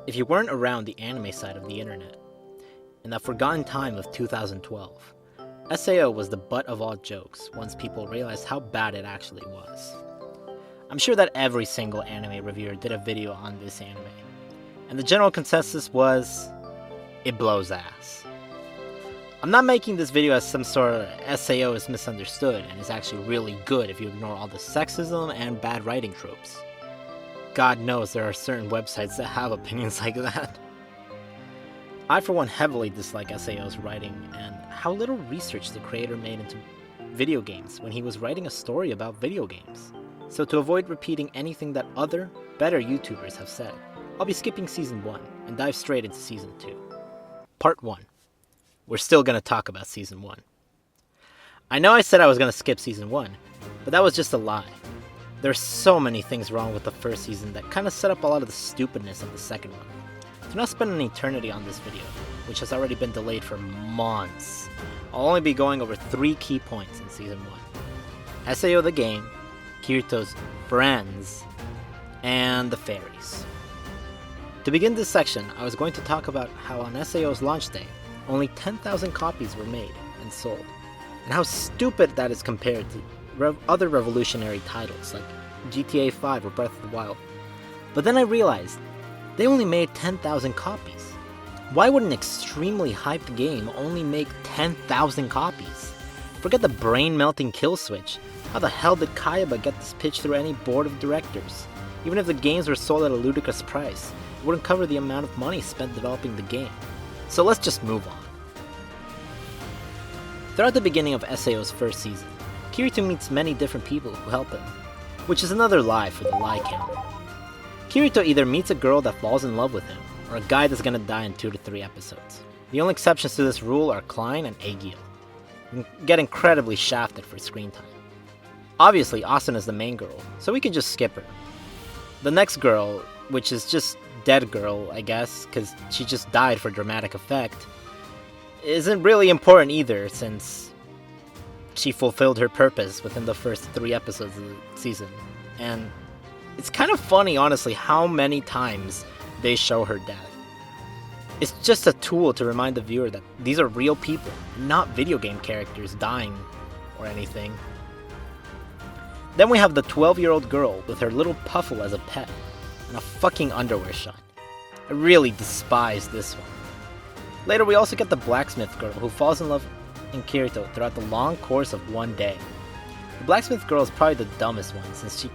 If you weren't around the anime side of the internet, in that forgotten time of 2012, SAO was the butt of all jokes once people realized how bad it actually was. I'm sure that every single anime reviewer did a video on this anime, and the general consensus was, it blows ass. I'm not making this video as some sort of SAO is misunderstood and is actually really good if you ignore all the sexism and bad writing tropes. God knows there are certain websites that have opinions like that. I for one heavily dislike SAO's writing and how little research the creator made into video games when he was writing a story about video games. So to avoid repeating anything that other, better YouTubers have said, I'll be skipping Season 1 and dive straight into Season 2. Part 1. We're still gonna talk about Season 1. I know I said I was gonna skip Season 1, but that was just a lie. There's so many things wrong with the first season that kinda set up a lot of the stupidness of the second one. Do not spend an eternity on this video, which has already been delayed for months. I'll only be going over 3 key points in Season 1. SAO the game, Kirito's friends, and the fairies. To begin this section, I was going to talk about how on SAO's launch day, only 10,000 copies were made and sold, and how stupid that is compared to other revolutionary titles like GTA 5 or Breath of the Wild. But then I realized, they only made 10,000 copies. Why would an extremely hyped game only make 10,000 copies? Forget the brain-melting kill switch. How the hell did Kayaba get this pitch through any board of directors? Even if the games were sold at a ludicrous price, it wouldn't cover the amount of money spent developing the game. So let's just move on. Throughout the beginning of SAO's first season, Kirito meets many different people who help him, which is another lie for the lie counter. Kirito either meets a girl that falls in love with him, or a guy that's gonna die in 2 to 3 episodes. The only exceptions to this rule are Klein and Aegil, who get incredibly shafted for screen time. Obviously, Asuna is the main girl, so we can just skip her. The next girl, which is just Dead Girl, I guess, because she just died for dramatic effect, isn't really important either, since she fulfilled her purpose within the first 3 episodes of the season. And it's kind of funny, honestly, how many times they show her death. It's just a tool to remind the viewer that these are real people, not video game characters dying or anything. Then we have the 12-year-old girl with her little Puffle as a pet, and a fucking underwear shot. I really despise this one. Later we also get the blacksmith girl who falls in love in Kirito throughout the long course of one day. The blacksmith girl is probably the dumbest one, since she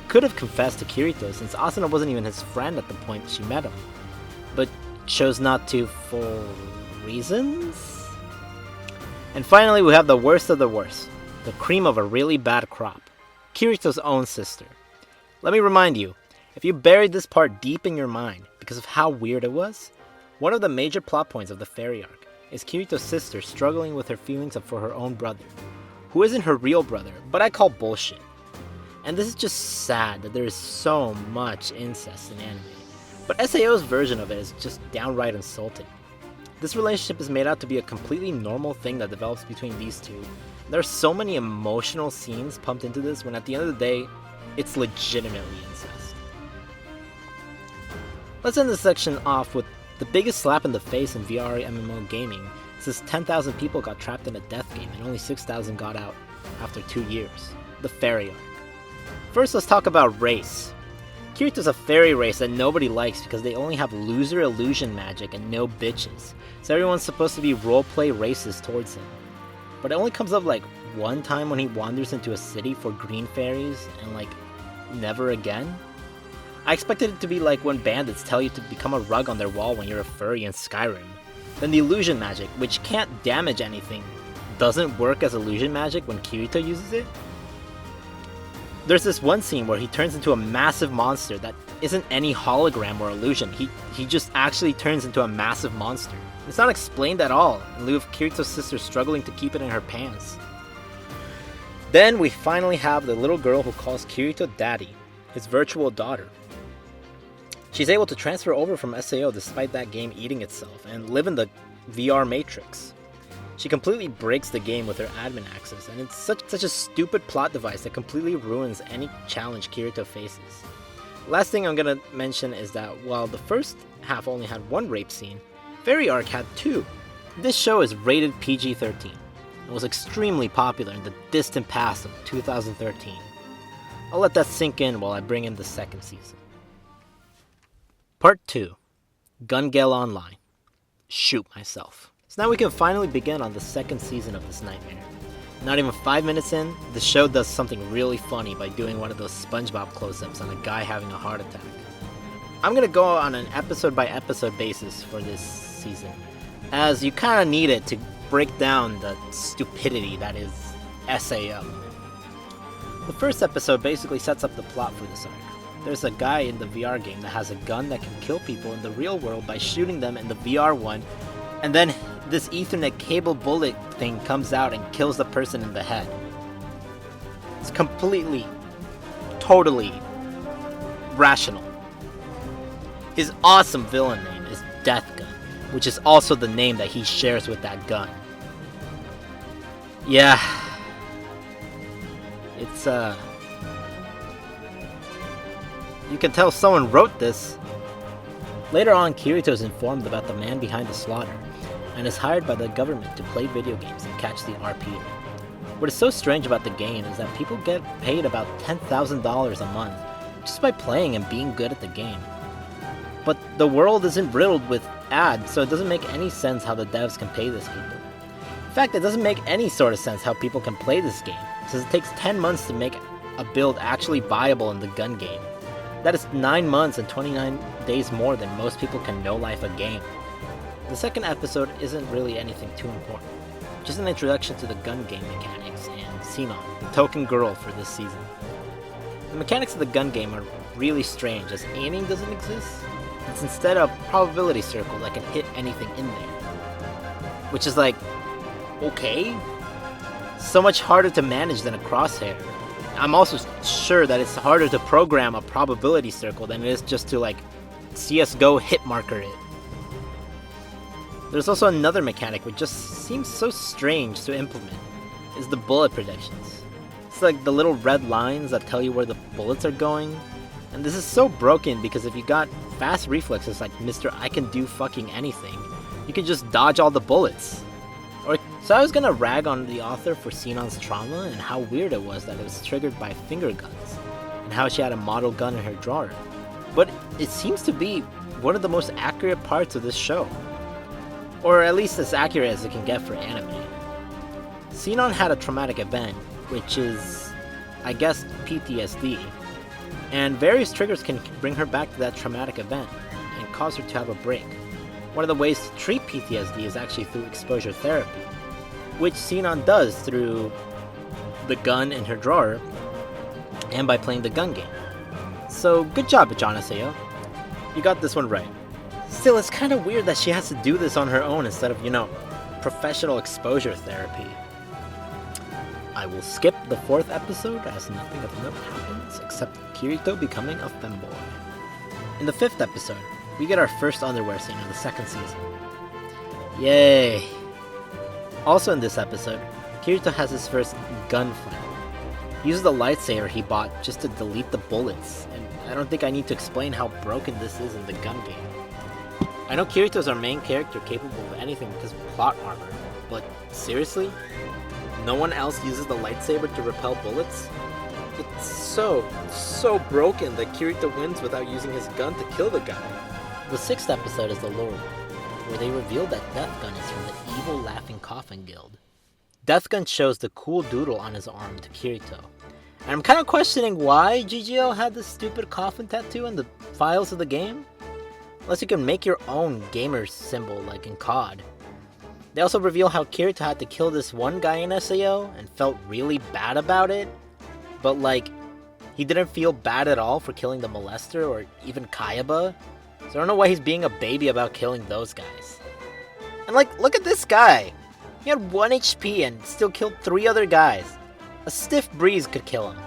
could have confessed to Kirito since Asuna wasn't even his friend at the point she met him, but chose not to for reasons? And finally we have the worst of the worst, the cream of a really bad crop, Kirito's own sister. Let me remind you, if you buried this part deep in your mind because of how weird it was, one of the major plot points of the fairy arc is Kirito's sister struggling with her feelings for her own brother, who isn't her real brother, but I call bullshit. And this is just sad that there is so much incest in anime, but SAO's version of it is just downright insulting. This relationship is made out to be a completely normal thing that develops between these two. There are so many emotional scenes pumped into this when at the end of the day, it's legitimately incest. Let's end this section off with the biggest slap in the face in VR MMO gaming, since 10,000 people got trapped in a death game and only 6,000 got out after 2 years. The fairy arc. First, let's talk about race. Kirito's a fairy race that nobody likes because they only have loser illusion magic and no bitches, so everyone's supposed to be roleplay racist towards him. But it only comes up like one time when he wanders into a city for green fairies, and like, never again? I expected it to be like when bandits tell you to become a rug on their wall when you're a furry in Skyrim. Then the illusion magic, which can't damage anything, doesn't work as illusion magic when Kirito uses it? There's this one scene where he turns into a massive monster that isn't any hologram or illusion. He just actually turns into a massive monster. It's not explained at all, in lieu of Kirito's sister struggling to keep it in her pants. Then we finally have the little girl who calls Kirito Daddy, his virtual daughter. She's able to transfer over from SAO despite that game eating itself, and live in the VR Matrix. She completely breaks the game with her admin access, and it's such a stupid plot device that completely ruins any challenge Kirito faces. Last thing I'm gonna mention is that while the first half only had one rape scene, Fairy Arc had two. This show is rated PG-13 and was extremely popular in the distant past of 2013. I'll let that sink in while I bring in the second season. Part 2. Gun Gale Online. Shoot myself. So now we can finally begin on the second season of this nightmare. Not even 5 minutes in, the show does something really funny by doing one of those SpongeBob close-ups on a guy having a heart attack. I'm gonna go on an episode-by-episode basis for this season, as you kinda need it to break down the stupidity that is SAO. The first episode basically sets up the plot for this arc. There's a guy in the VR game that has a gun that can kill people in the real world by shooting them in the VR one, and then this Ethernet cable bullet thing comes out and kills the person in the head. It's completely, totally rational. His awesome villain name is Death Gun, which is also the name that he shares with that gun. Yeah. It's, you can tell someone wrote this. Later on, Kirito is informed about the man behind the slaughter, and is hired by the government to play video games and catch the RP. What is so strange about the game is that people get paid about $10,000 a month just by playing and being good at the game. But the world isn't riddled with ads, so it doesn't make any sense how the devs can pay these people. In fact, it doesn't make any sort of sense how people can play this game, since it takes 10 months to make a build actually viable in the gun game. That is 9 months and 29 days more than most people can no-life a game. The second episode isn't really anything too important, just an introduction to the gun game mechanics and Sinon, the token girl for this season. The mechanics of the gun game are really strange, as aiming doesn't exist. It's instead a probability circle that can hit anything in there. Which is like, okay, so much harder to manage than a crosshair. I'm also sure that it's harder to program a probability circle than it is just to like CSGO hit marker it. There's also another mechanic which just seems so strange to implement, is the bullet predictions. It's like the little red lines that tell you where the bullets are going, and this is so broken because if you got fast reflexes like Mr. I can do fucking anything, you could just dodge all the bullets. So I was gonna rag on the author for Sinon's trauma and how weird it was that it was triggered by finger guns, and how she had a model gun in her drawer. But it seems to be one of the most accurate parts of this show. Or at least as accurate as it can get for anime. Sinon had a traumatic event, which is, I guess, PTSD, and various triggers can bring her back to that traumatic event and cause her to have a break. One of the ways to treat PTSD is actually through exposure therapy, which Sinon does through the gun in her drawer and by playing the gun game. So good job, John SAO. You got this one right. Still, it's kind of weird that she has to do this on her own instead of, professional exposure therapy. I will skip the fourth episode as nothing of note happens except Kirito becoming a femboy. In the fifth episode, we get our first underwear scene of the second season. Yay! Also in this episode, Kirito has his first gunfight. He uses the lightsaber he bought just to delete the bullets, and I don't think I need to explain how broken this is in the gun game. I know Kirito is our main character capable of anything because of plot armor, but seriously? No one else uses the lightsaber to repel bullets? It's so broken that Kirito wins without using his gun to kill the guy. The sixth episode is the lore, where they reveal that Death Gun is from the evil Laughing Coffin Guild. Death Gun shows the cool doodle on his arm to Kirito, and I'm kind of questioning why GGL had this stupid coffin tattoo in the files of the game? Unless you can make your own gamer symbol like in COD. They also reveal how Kirito had to kill this one guy in SAO and felt really bad about it, but he didn't feel bad at all for killing the molester or even Kayaba. So I don't know why he's being a baby about killing those guys. And look at this guy! He had 1 HP and still killed 3 other guys. A stiff breeze could kill him.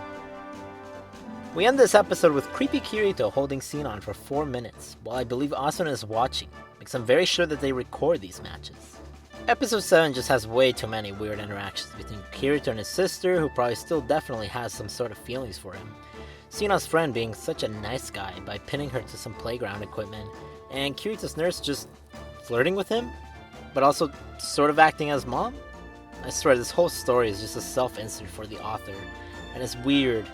We end this episode with creepy Kirito holding Sinon for 4 minutes, while I believe Asuna is watching, because I'm very sure that they record these matches. Episode 7 just has way too many weird interactions between Kirito and his sister, who probably still definitely has some sort of feelings for him. Sinon's friend being such a nice guy by pinning her to some playground equipment, and Kirito's nurse just flirting with him, but also sort of acting as mom? I swear this whole story is just a self-insert for the author, and his weird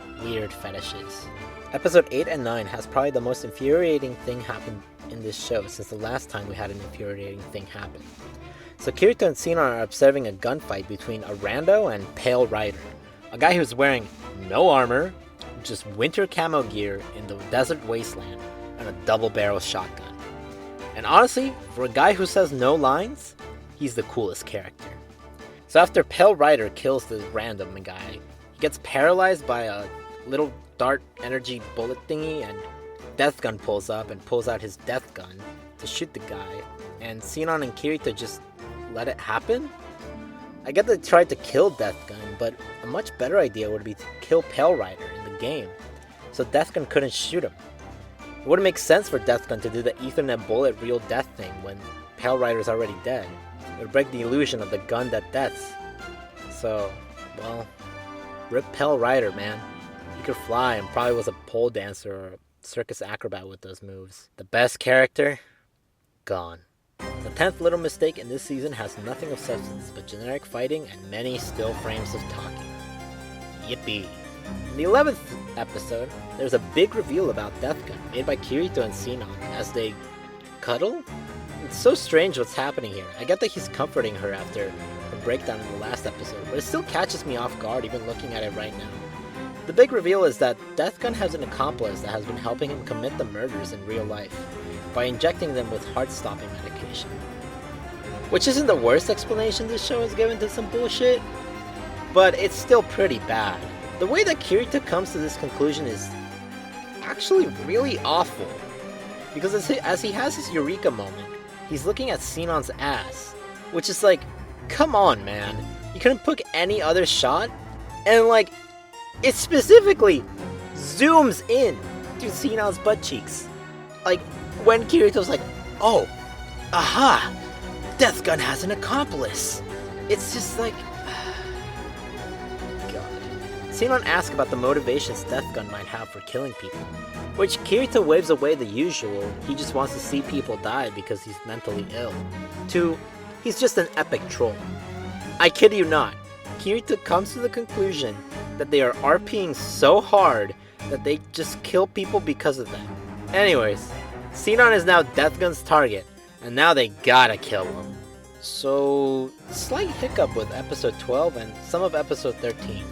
fetishes. Episode 8 and 9 has probably the most infuriating thing happen in this show since the last time we had an infuriating thing happen. So Kirito and Sinon are observing a gunfight between a rando and Pale Rider, a guy who's wearing no armor, just winter camo gear in the desert wasteland, and a double-barrel shotgun. And honestly, for a guy who says no lines, he's the coolest character. So after Pale Rider kills this random guy, he gets paralyzed by a little dart energy bullet thingy, and Death Gun pulls up and pulls out his death gun to shoot the guy, and Sinon and Kirito just let it happen? I get they tried to kill Death Gun, but a much better idea would be to kill Pale Rider in the game, so Death Gun couldn't shoot him. It wouldn't make sense for Death Gun to do the Ethernet bullet real death thing when Pale Rider's already dead. It would break the illusion of the gun that deaths. So, well, rip Pale Rider, man. He could fly and probably was a pole dancer or a circus acrobat with those moves. The best character? Gone. The 10th little mistake in this season has nothing of substance but generic fighting and many still frames of talking. Yippee. In the 11th episode, there's a big reveal about Death Gun made by Kirito and Sinon as they cuddle? It's so strange what's happening here. I get that he's comforting her after the breakdown in the last episode, but it still catches me off guard even looking at it right now. The big reveal is that Death Gun has an accomplice that has been helping him commit the murders in real life by injecting them with heart-stopping medication. Which isn't the worst explanation this show has given to some bullshit, but it's still pretty bad. The way that Kirito comes to this conclusion is actually really awful, because as he has his eureka moment, he's looking at Sinon's ass, which is like, come on man, you couldn't pick any other shot? And like, it specifically zooms in to Sinon's butt cheeks. Like, when Kirito's like, oh, aha, Death Gun has an accomplice. It's just like, God. Sinon asks about the motivations Death Gun might have for killing people, which Kirito waves away the usual, he just wants to see people die because he's mentally ill, to, he's just an epic troll. I kid you not, Kirito comes to the conclusion that they are RPing so hard that they just kill people because of them. Anyways, Sinon is now Death Gun's target, and now they gotta kill him. So, slight hiccup with episode 12 and some of episode 13.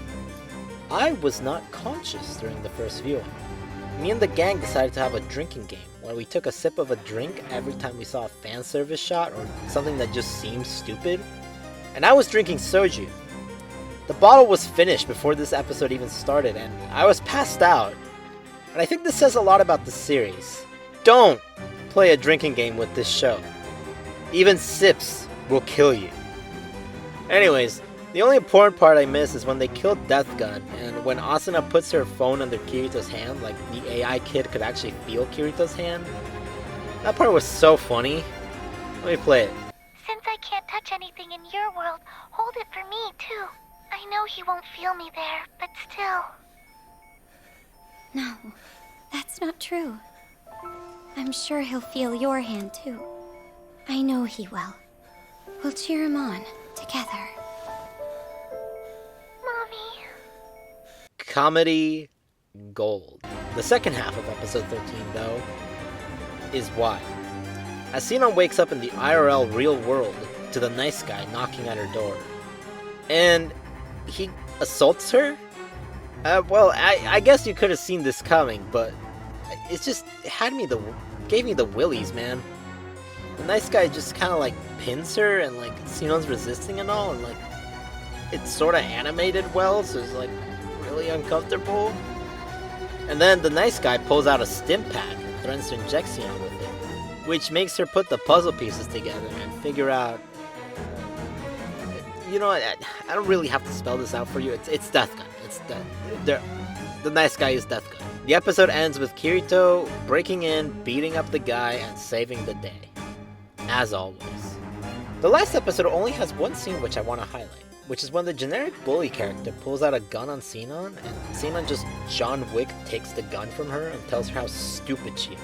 I was not conscious during the first viewing. Me and the gang decided to have a drinking game, where we took a sip of a drink every time we saw a fan service shot or something that just seemed stupid. And I was drinking soju. The bottle was finished before this episode even started, and I was passed out. And I think this says a lot about the series. Don't play a drinking game with this show. Even sips will kill you. Anyways, the only important part I miss is when they killed Death Gun, and when Asuna puts her phone under Kirito's hand, like the AI kid could actually feel Kirito's hand. That part was so funny. Let me play it. Since I can't touch anything in your world, hold it for me too. I know he won't feel me there, but still. No, that's not true. I'm sure he'll feel your hand too. I know he will. We'll cheer him on, together. Mommy. Comedy gold. The second half of episode 13, though, is why. As Sinon wakes up in the IRL real world to the nice guy knocking at her door, and he assaults her? Well, I guess you could have seen this coming, but it gave me the willies, man. The nice guy just kind of like pins her, and like Sinon's resisting and all, and like it's sort of animated well, so it's like really uncomfortable. And then the nice guy pulls out a stim pack and threatens to inject Sinon with it, which makes her put the puzzle pieces together and figure out. You know, I don't really have to spell this out for you. It's Death Gun. It's the nice guy is Death Gun. The episode ends with Kirito breaking in, beating up the guy, and saving the day. As always. The last episode only has one scene which I want to highlight. which is when the generic bully character pulls out a gun on Sinon, and Sinon just John Wick takes the gun from her and tells her how stupid she is.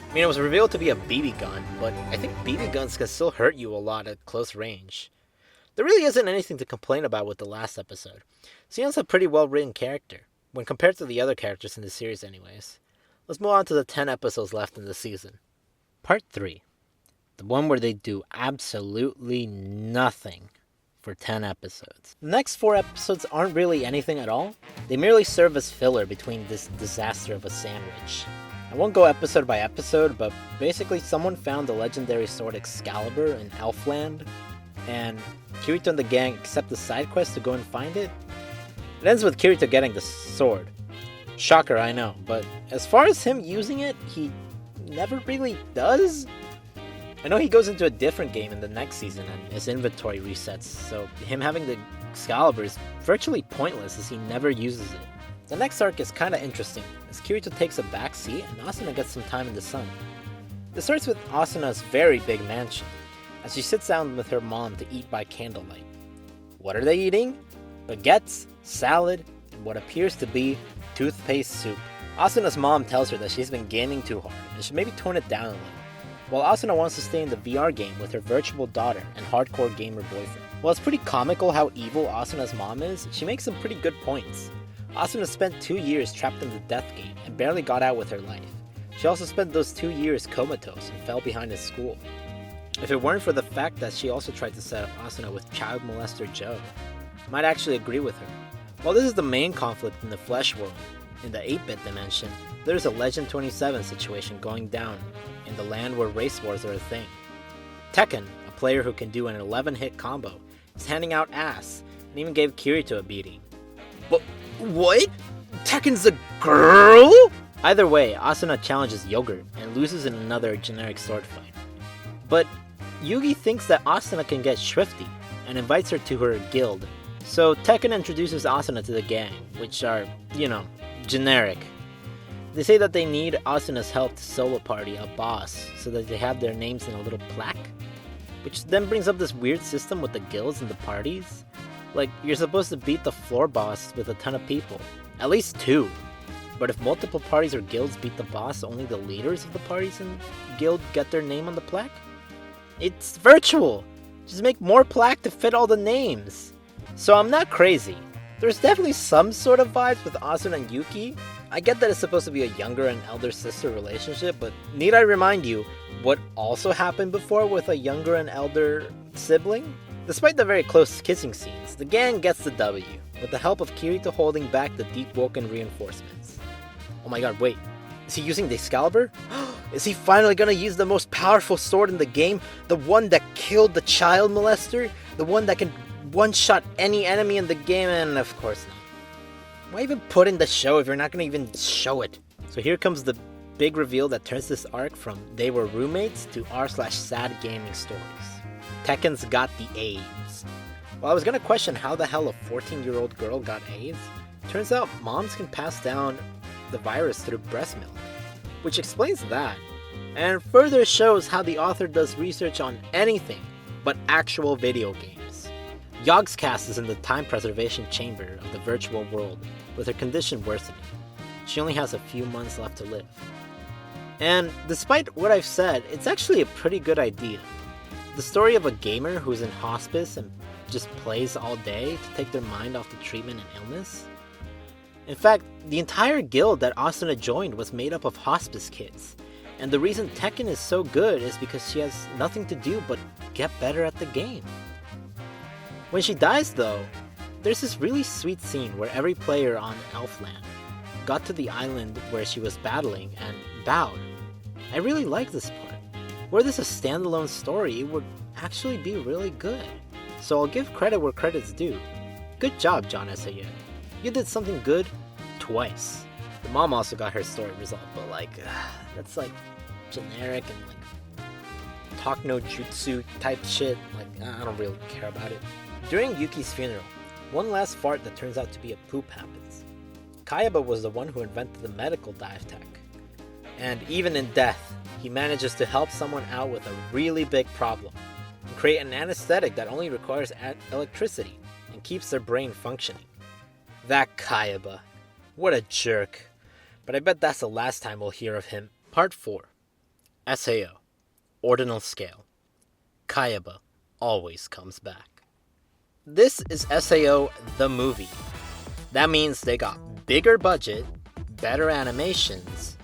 I mean, it was revealed to be a BB gun, but I think BB guns can still hurt you a lot at close range. There really isn't anything to complain about with the last episode. Sinon's a pretty well written character, when compared to the other characters in the series anyways. Let's move on to the 10 episodes left in the season. Part 3. The one where they do absolutely nothing for 10 episodes. The next 4 episodes aren't really anything at all. They merely serve as filler between this disaster of a sandwich. I won't go episode by episode, but basically someone found the legendary sword Excalibur in Elfland, and Kirito and the gang accept the side quest to go and find it. It ends with Kirito getting the sword. Shocker, I know, but as far as him using it, he never really does. I know he goes into a different game in the next season and his inventory resets, so him having the Excalibur is virtually pointless as he never uses it. The next arc is kinda interesting, as Kirito takes a back seat and Asuna gets some time in the sun. It starts with Asuna's very big mansion, as she sits down with her mom to eat by candlelight. What are they eating? Baguettes, salad, and what appears to be toothpaste soup. Asuna's mom tells her that she's been gaming too hard and should maybe tone it down a little, while Asuna wants to stay in the VR game with her virtual daughter and hardcore gamer boyfriend. While it's pretty comical how evil Asuna's mom is, she makes some pretty good points. Asuna spent 2 years trapped in the death game and barely got out with her life. She also spent those 2 years comatose and fell behind in school. If it weren't for the fact that she also tried to set up Asuna with child molester Joe, I might actually agree with her. While this is the main conflict in the Flesh world, in the 8-bit dimension, there's a Legend 27 situation going down in the land where race wars are a thing. Tekken, a player who can do an 11-hit combo, is handing out ass, and even gave Kirito a beating. But what? Tekken's a girl? Either way, Asuna challenges Yogurt and loses in another generic sword fight. But Yugi thinks that Asuna can get swifty and invites her to her guild. So Tekken introduces Asuna to the gang, which are, generic. They say that they need Asuna's help to solo party a boss so that they have their names in a little plaque. Which then brings up this weird system with the guilds and the parties. Like, you're supposed to beat the floor boss with a ton of people. At least 2. But if multiple parties or guilds beat the boss, only the leaders of the parties and guild get their name on the plaque? It's virtual! Just make more plaque to fit all the names. So I'm not crazy. There's definitely some sort of vibes with Asuna and Yuki. I get that it's supposed to be a younger and elder sister relationship, but need I remind you what also happened before with a younger and elder sibling? Despite the very close kissing scenes, the gang gets the W, with the help of Kirito holding back the Deep Woken reinforcements. Oh my god, wait. Is he using the Excalibur? Is he finally gonna use the most powerful sword in the game? The one that killed the child molester? The one that can one-shot any enemy in the game? And of course not. Why even put in the show if you're not gonna even show it? So here comes the big reveal that turns this arc from they were roommates to r/sad gaming stories. Tekken's got the AIDS. While I was gonna question how the hell a 14-year-old girl got AIDS, turns out moms can pass down the virus through breast milk, which explains that, and further shows how the author does research on anything but actual video games. Yogg's cast is in the time preservation chamber of the virtual world, with her condition worsening. She only has a few months left to live. And despite what I've said, it's actually a pretty good idea. The story of a gamer who's in hospice and just plays all day to take their mind off the treatment and illness. In fact, the entire guild that Asuna joined was made up of hospice kids, and the reason Tekken is so good is because she has nothing to do but get better at the game. When she dies though, there's this really sweet scene where every player on Elfland got to the island where she was battling and bowed. I really like this part. Were this a standalone story, it would actually be really good. So I'll give credit where credit's due. Good job, John SAO. You did something good twice. The mom also got her story resolved, but that's generic and talk no jutsu type shit. I don't really care about it. During Yuki's funeral, one last fart that turns out to be a poop happens. Kayaba was the one who invented the medical dive tech. And even in death, he manages to help someone out with a really big problem, and create an anesthetic that only requires electricity and keeps their brain functioning. That Kayaba. What a jerk. But I bet that's the last time we'll hear of him. Part 4. SAO. Ordinal Scale. Kayaba always comes back. This is SAO the movie. That means they got bigger budget, better animations,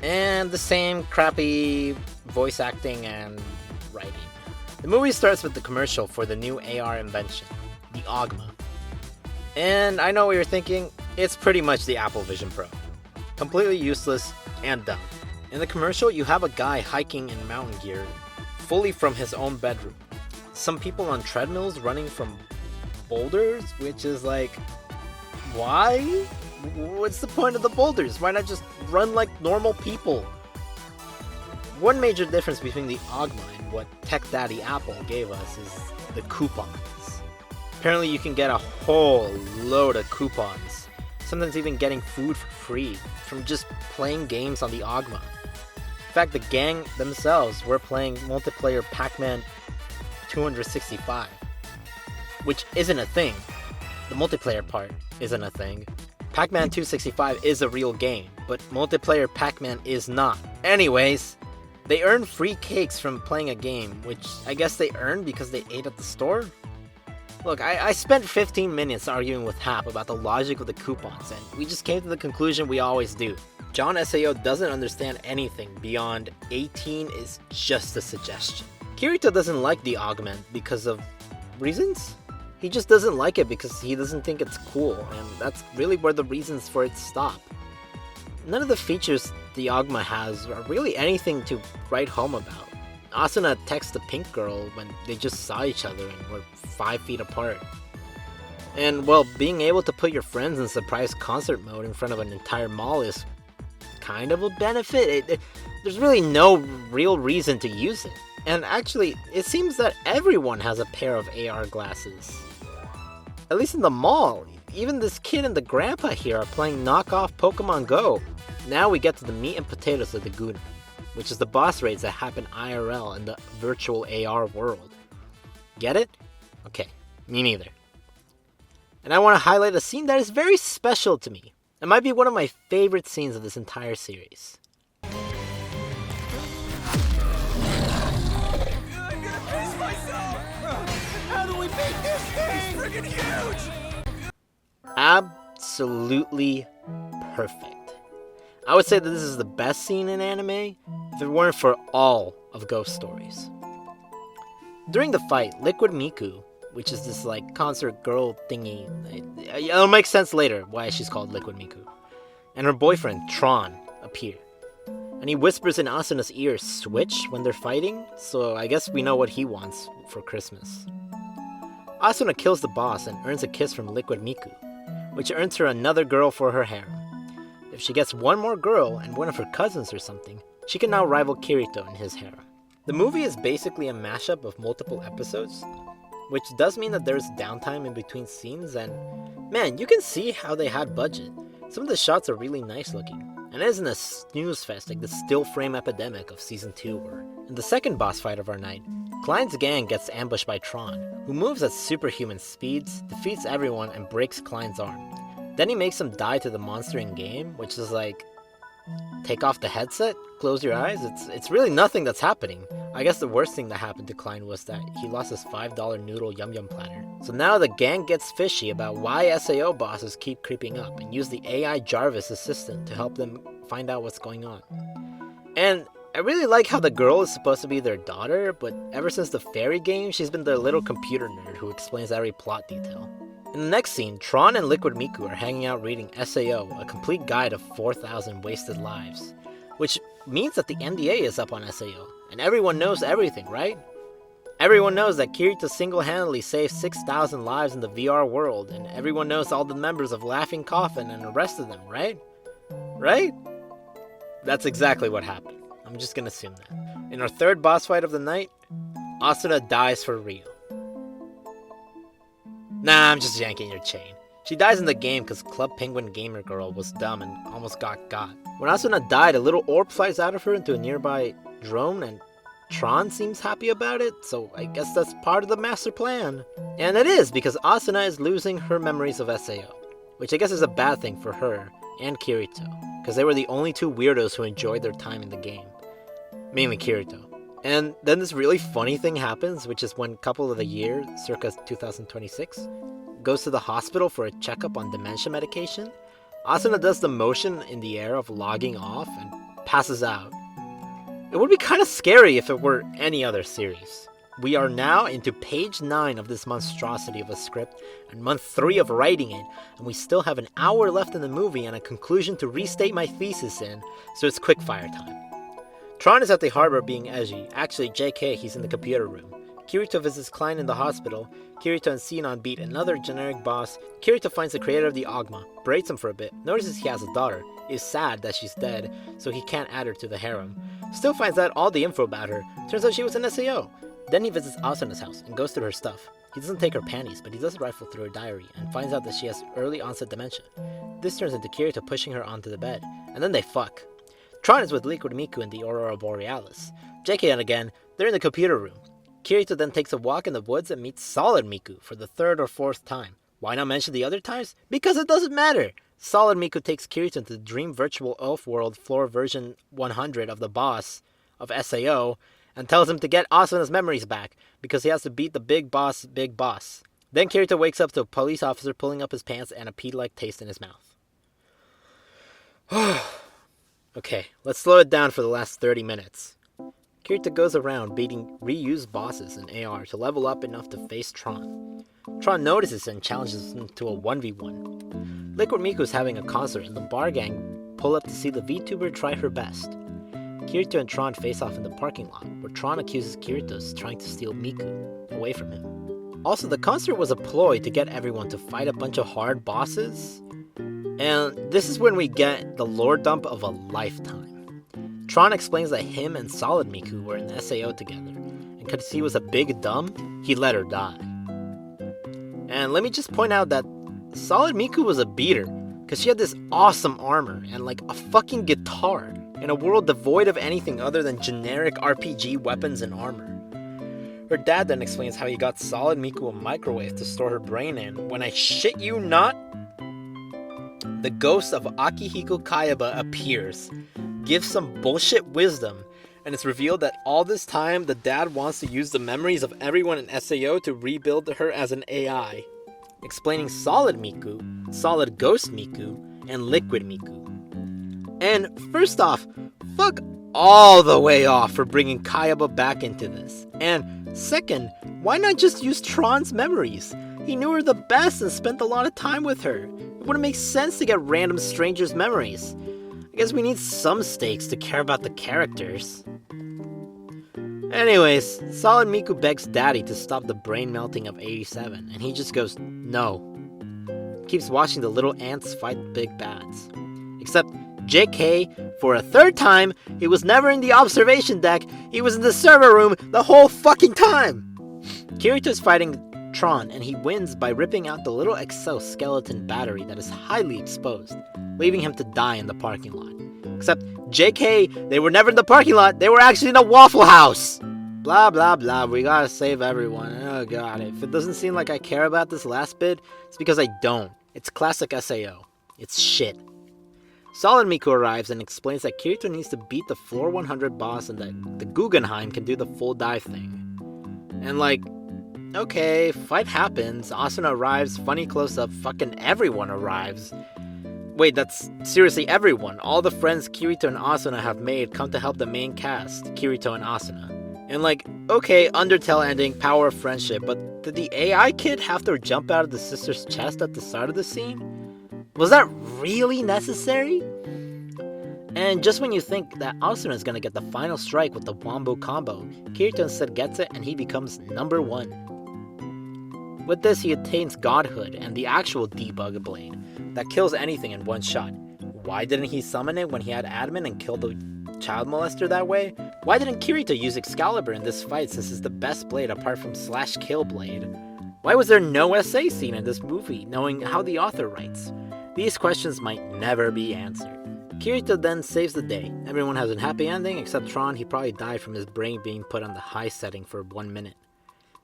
and the same crappy voice acting and writing. The movie starts with the commercial for the new AR invention, the Ogma. And I know what you're thinking, it's pretty much the Apple Vision Pro. Completely useless and dumb. In the commercial, you have a guy hiking in mountain gear, fully from his own bedroom. Some people on treadmills running from boulders, which is like, why? What's the point of the boulders? Why not just run like normal people? One major difference between the Ogma and what Tech Daddy Apple gave us is the coupons. Apparently you can get a whole load of coupons, sometimes even getting food for free from just playing games on the Ogma. In fact, the gang themselves were playing multiplayer Pac-Man 265, which isn't a thing. The multiplayer part isn't a thing. Pac-Man 265 is a real game, but multiplayer Pac-Man is not. Anyways, they earn free cakes from playing a game, which I guess they earned because they ate at the store? Look, I spent 15 minutes arguing with Hap about the logic of the coupons, and we just came to the conclusion we always do. John SAO doesn't understand anything beyond 18 is just a suggestion. Kirito doesn't like the augment because of reasons? He just doesn't like it because he doesn't think it's cool, and that's really where the reasons for it stop. None of the features the Ogma has are really anything to write home about. Asuna texts the pink girl when they just saw each other and were 5 feet apart. And, well, being able to put your friends in surprise concert mode in front of an entire mall is kind of a benefit. There's really no real reason to use it. And actually, it seems that everyone has a pair of AR glasses. At least in the mall. Even this kid and the grandpa here are playing knockoff Pokemon Go. Now we get to the meat and potatoes of the Guna, which is the boss raids that happen IRL in the virtual AR world. Get it? Okay, me neither. And I want to highlight a scene that is very special to me. It might be one of my favorite scenes of this entire series. I'm gonna piss myself! How do we beat this thing? It's freaking huge! Absolutely perfect. I would say that this is the best scene in anime if it weren't for all of Ghost Stories. During the fight, Liquid Miku, which is this like concert girl thingy, it'll make sense later why she's called Liquid Miku, and her boyfriend Tron appear. And he whispers in Asuna's ear switch when they're fighting, so I guess we know what he wants for Christmas. Asuna kills the boss and earns a kiss from Liquid Miku, which earns her another girl for her harem. If she gets one more girl and one of her cousins or something, she can now rival Kirito in his harem. The movie is basically a mashup of multiple episodes, which does mean that there's downtime in between scenes, and man, you can see how they had budget. Some of the shots are really nice looking, and it isn't a snooze fest like the still frame epidemic of Season 2 were. In the second boss fight of our night, Klein's gang gets ambushed by Tron, who moves at superhuman speeds, defeats everyone, and breaks Klein's arm. Then he makes him die to the monster in game, which is like, take off the headset, close your eyes, it's really nothing that's happening. I guess the worst thing that happened to Klein was that he lost his $5 noodle yum yum platter. So now the gang gets fishy about why SAO bosses keep creeping up and use the AI Jarvis assistant to help them find out what's going on. And I really like how the girl is supposed to be their daughter, but ever since the fairy game, she's been their little computer nerd who explains every plot detail. In the next scene, Tron and Liquid Miku are hanging out reading SAO, a complete guide of 4,000 wasted lives. Which means that the NDA is up on SAO, and everyone knows everything, right? Everyone knows that Kirito single-handedly saved 6,000 lives in the VR world, and everyone knows all the members of Laughing Coffin and arrested them, right? Right? That's exactly what happened. I'm just gonna assume that. In our third boss fight of the night, Asuna dies for real. Nah, I'm just yanking your chain. She dies in the game because Club Penguin Gamer Girl was dumb and almost got. When Asuna died, a little orb flies out of her into a nearby drone, and Tron seems happy about it, so I guess that's part of the master plan. And it is, because Asuna is losing her memories of SAO, which I guess is a bad thing for her and Kirito, because they were the only two weirdos who enjoyed their time in the game. Mainly Kirito. And then this really funny thing happens, which is when couple of the year, circa 2026, goes to the hospital for a checkup on dementia medication. Asuna does the motion in the air of logging off and passes out. It would be kind of scary if it were any other series. We are now into page 9 of this monstrosity of a script, and month 3 of writing it, and we still have an hour left in the movie and a conclusion to restate my thesis in, so it's quickfire time. Tron is at the harbor being edgy. Actually, JK, he's in the computer room. Kirito visits Klein in the hospital. Kirito and Sinon beat another generic boss. Kirito finds the creator of the Ogma, berates him for a bit, notices he has a daughter, is sad that she's dead, so he can't add her to the harem. Still finds out all the info about her. Turns out she was an SAO. Then he visits Asuna's house and goes through her stuff. He doesn't take her panties, but he does rifle through her diary and finds out that she has early onset dementia. This turns into Kirito pushing her onto the bed, and then they fuck. Tron is with Liquid Miku in the Aurora Borealis. JK and again, they're in the computer room. Kirito then takes a walk in the woods and meets Solid Miku for the 3rd or 4th time. Why not mention the other times? Because it doesn't matter! Solid Miku takes Kirito into the Dream Virtual Elf World floor version 100 of the boss of SAO and tells him to get Asuna's memories back because he has to beat the big boss, Big Boss. Then Kirito wakes up to a police officer pulling up his pants and a pea-like taste in his mouth. Okay, let's slow it down for the last 30 minutes. Kirito goes around beating reused bosses in AR to level up enough to face Tron. Tron notices and challenges him to a 1v1. Liquid Miku is having a concert and the bar gang pull up to see the VTuber try her best. Kirito and Tron face off in the parking lot, where Tron accuses Kirito of trying to steal Miku away from him. Also, the concert was a ploy to get everyone to fight a bunch of hard bosses, and this is when we get the lore dump of a lifetime. Tron explains that him and Solid Miku were in the SAO together, and because he was a big dumb, he let her die. And let me just point out that Solid Miku was a beater, because she had this awesome armor and like a fucking guitar in a world devoid of anything other than generic RPG weapons and armor. Her dad then explains how he got Solid Miku a microwave to store her brain in, when I shit you not, the ghost of Akihiko Kayaba appears, gives some bullshit wisdom, and it's revealed that all this time the dad wants to use the memories of everyone in SAO to rebuild her as an AI, explaining Solid Miku, Solid Ghost Miku, and Liquid Miku. And first off, fuck all the way off for bringing Kayaba back into this. And second, why not just use Tron's memories? He knew her the best and spent a lot of time with her. It wouldn't make sense to get random strangers' memories. I guess we need some stakes to care about the characters. Anyways, Solid Miku begs Daddy to stop the brain melting of 87, and he just goes, no. Keeps watching the little ants fight big bads. Except JK, for a 3rd time, he was never in the observation deck, he was in the server room the whole fucking time! Kirito's fighting Tron, and he wins by ripping out the little exoskeleton battery that is highly exposed, leaving him to die in the parking lot. Except, JK, they were never in the parking lot, they were actually in a Waffle House! Blah blah blah, we gotta save everyone. Oh god, if it doesn't seem like I care about this last bit, it's because I don't. It's classic SAO. It's shit. Solid Miku arrives and explains that Kirito needs to beat the floor 100 boss and that the Guggenheim can do the full dive thing. And like, okay, fight happens, Asuna arrives, funny close-up, fucking everyone arrives. Wait, that's seriously everyone. All the friends Kirito and Asuna have made come to help the main cast, Kirito and Asuna. And like, okay, Undertale ending, power of friendship, but did the AI kid have to jump out of the sister's chest at the start of the scene? Was that really necessary? And just when you think that Asuna is gonna get the final strike with the Wombo combo, Kirito instead gets it and he becomes number 1. With this, he attains godhood and the actual debug blade that kills anything in one shot. Why didn't he summon it when he had admin and kill the child molester that way? Why didn't Kirito use Excalibur in this fight since it's the best blade apart from /kill blade? Why was there no SA scene in this movie, knowing how the author writes? These questions might never be answered. Kirito then saves the day. Everyone has a happy ending except Tron. He probably died from his brain being put on the high setting for 1 minute.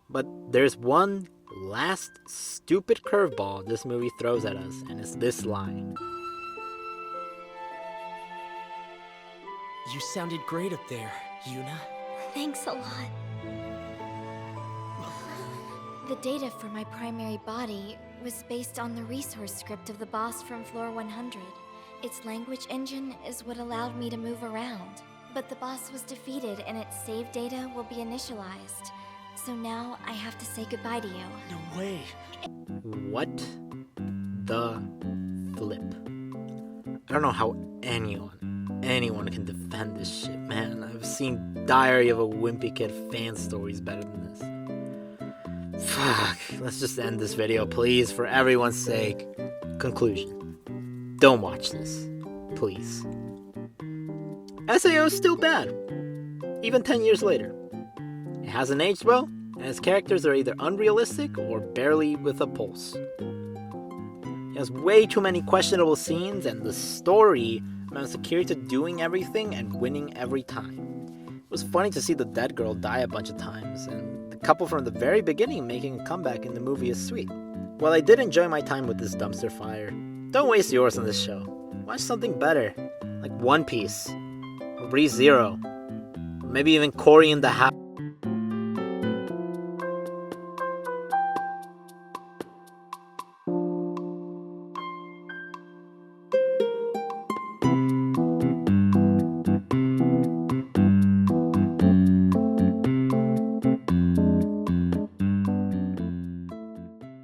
But there's one last stupid curveball this movie throws at us, and it's this line. You sounded great up there, Yuna. Thanks a lot. The data for my primary body was based on the resource script of the boss from floor 100. Its language engine is what allowed me to move around. But the boss was defeated and its save data will be initialized. So now I have to say goodbye to you. No way. What the flip? I don't know how anyone can defend this shit, man. I've seen Diary of a Wimpy Kid fan stories better than this. Fuck, let's just end this video, please, for everyone's sake. Conclusion. Don't watch this. Please. SAO is still bad. Even 10 years later. It hasn't aged well, and its characters are either unrealistic or barely with a pulse. It has way too many questionable scenes, and the story amounts to Kirito doing everything and winning every time. It was funny to see the dead girl die a bunch of times, and the couple from the very beginning making a comeback in the movie is sweet. While I did enjoy my time with this dumpster fire, don't waste yours on this show. Watch something better, like One Piece, or Re:Zero, or maybe even Cory in the House.